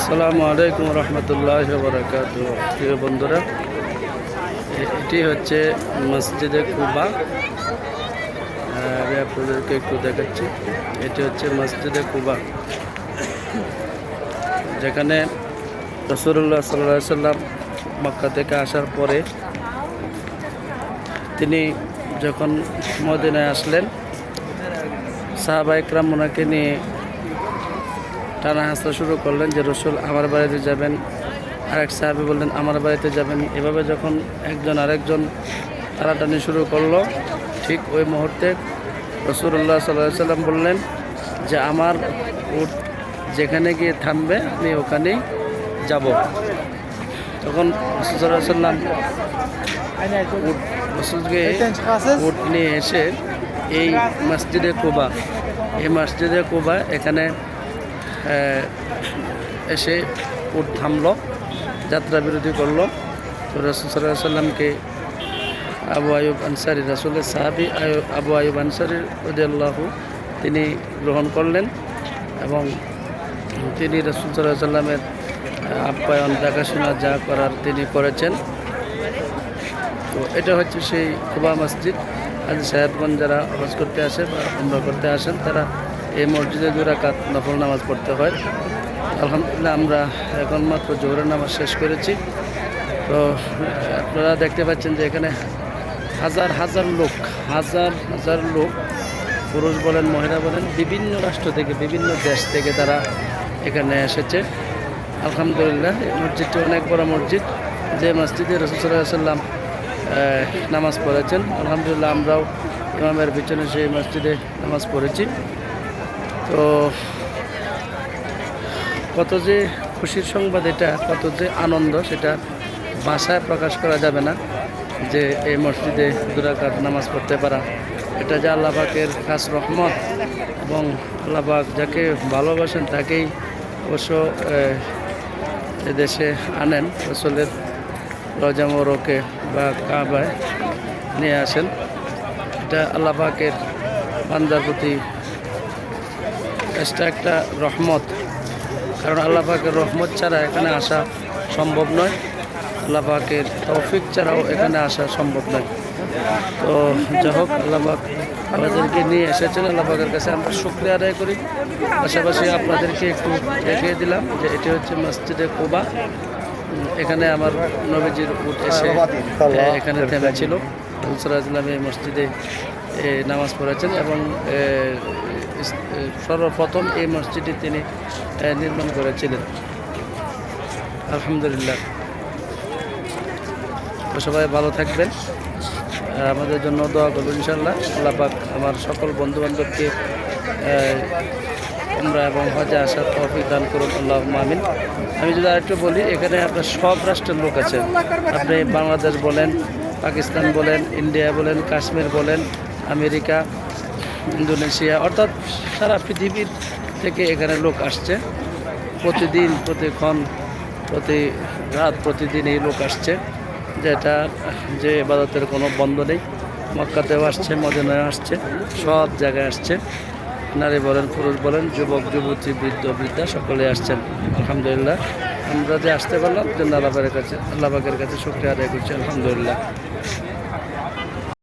আসসালামু আলাইকুম রহমতুল্লাহি ওয়া বারাকাতুহু। প্রিয় বন্ধুরা, এটি হচ্ছে মসজিদে কুবা। আমি আপনাদেরকে একটু দেখাচ্ছি। এটি হচ্ছে মসজিদে কুবা, যেখানে রাসূলুল্লাহ সাল্লাল্লাহু আলাইহি সাল্লাম মক্কা থেকে আসার পরে তিনি যখন মদিনায় আসলেন, সাহাবা ইকরাম ওনাকে নিয়ে টানা হাসতে শুরু করলেন যে রসুল আমার বাড়িতে যাবেন। আরেক সাহাবী বললেন আমার বাড়িতে যাবেন। এভাবে যখন একজন আরেকজন টানাটানি শুরু করলো, ঠিক ওই মুহূর্তে রাসূলুল্লাহ সাল্লাল্লাহু আলাইহি সাল্লাম বললেন যে আমার উট যেখানে গিয়ে থামবে আমি ওখানেই যাব। তখন রাসূল সাল্লাল্লাহু আলাইহি সাল্লাম রসুলকে উট নিয়ে এসে এই মসজিদে কুবা, এখানে এসে উট থামলো, যাত্রা বিরতি করলো। তো রাসূল সাল্লাল্লাহু আলাইহি সাল্লামকে আবু আইয়ুব আনসারী, রাসূলের সাহাবী আবু আইয়ুব আনসারী রাদিয়াল্লাহু তিনি গ্রহণ করলেন এবং তিনি রাসূল সাল্লাল্লাহু আলাইহি সাল্লামের আপ্যায়ন দেখাশোনা যা করার তিনি করেছেন। তো এটা হচ্ছে সেই কুবা মসজিদ। আজ সাহেবগঞ্জ যারা হজ করতে আসে বা উমরা করতে আসেন, তারা এই মসজিদে 2 রাকাত নফল নামাজ পড়তে হয়। আলহামদুলিল্লাহ আমরা এখন মাত্র জোহরের নামাজ শেষ করেছি। তো আপনারা দেখতে পাচ্ছেন যে এখানে হাজার হাজার লোক পুরুষ বলেন মহিলা বলেন বিভিন্ন রাষ্ট্র থেকে, বিভিন্ন দেশ থেকে তারা এখানে এসেছে। আলহামদুলিল্লাহ এই মসজিদটি অনেক বড় মসজিদ, যে মসজিদে রাসূল সাল্লাল্লাহু আলাইহি সাল্লাম নামাজ পড়েছেন। আলহামদুলিল্লাহ আমরাও ইমামের পিছনে সেই মসজিদে নামাজ পড়েছি। তো কত যে খুশির সংবাদ এটা, কত যে আনন্দ, সেটা ভাষায় প্রকাশ করা যাবে না। যে এই মসজিদে 2 রাকাত নামাজ পড়তে পারা, এটা যে আল্লাহ পাকের খাস রহমত, এবং আল্লাহ পাক যাকে ভালোবাসেন তাকেই অবশ্য এদেশে আনেন, রাসূলের রওজা মোবারকে বা কাবায় নিয়ে আসেন। এটা আল্লাহ পাকের বান্দার প্রতি একটা রহমত, কারণ আল্লাহ পাকের রহমত ছাড়া এখানে আসা সম্ভব নয়, আল্লাহ পাকের তৌফিক ছাড়াও এখানে আসা সম্ভব নয়। তো যাই হোক, আল্লাহ পাক আমাদেরকে নিয়ে এসেছেন, আল্লাহ পাকের কাছে আমরা শুকরিয়া আদায় করি। পাশাপাশি আপনাদেরকে একটু দেখিয়ে দিলাম যে এটি হচ্ছে মসজিদে কুবা। এখানে আমার নবীজির উট এসে এখানে থেমেছিল। রাসূল সাল্লাল্লাহু আলাইহি সাল্লাম এই মসজিদে নামাজ পড়েছেন এবং সর্বপ্রথম এই মসজিদটি তিনি নির্মাণ করেছিলেন। আলহামদুলিল্লাহ। তো সবাই ভালো থাকবেন, আমাদের জন্য দোয়া করবেন ইনশাআল্লাহ। আল্লাহ পাক আমার সকল বন্ধুবান্ধবকে উমরা এবং হজে আসার তৌফিক দান করুন, আল্লাহুম্মা আমিন। আমি যদি আরেকটু বলি, এখানে আপনার সব রাষ্ট্রের লোক আছে। আপনি বাংলাদেশ বলেন, পাকিস্তান বলেন, ইন্ডিয়া বলেন, কাশ্মীর বলেন, আমেরিকা, ইন্দোনেশিয়া, অর্থাৎ সারা পৃথিবীর থেকে এখানে লোক আসছে। প্রতিদিন, প্রতিক্ষণ, প্রতি রাত, প্রতিদিন এই লোক আসছে, যেটা যে ইবাদতের কোনো বন্ধ নেই। মক্কাতেও আসছে, মদিনায় আসছে, সব জায়গায় আসছে। নারী বলেন, পুরুষ বলেন, যুবক যুবতী, বৃদ্ধ বৃদ্ধা, সকলে আসছেন। আলহামদুলিল্লাহ আমরা যে আসতে পারলাম জন্য আল্লাহ পাকের কাছে শুকরিয়া আদায় করছি। আলহামদুলিল্লাহ।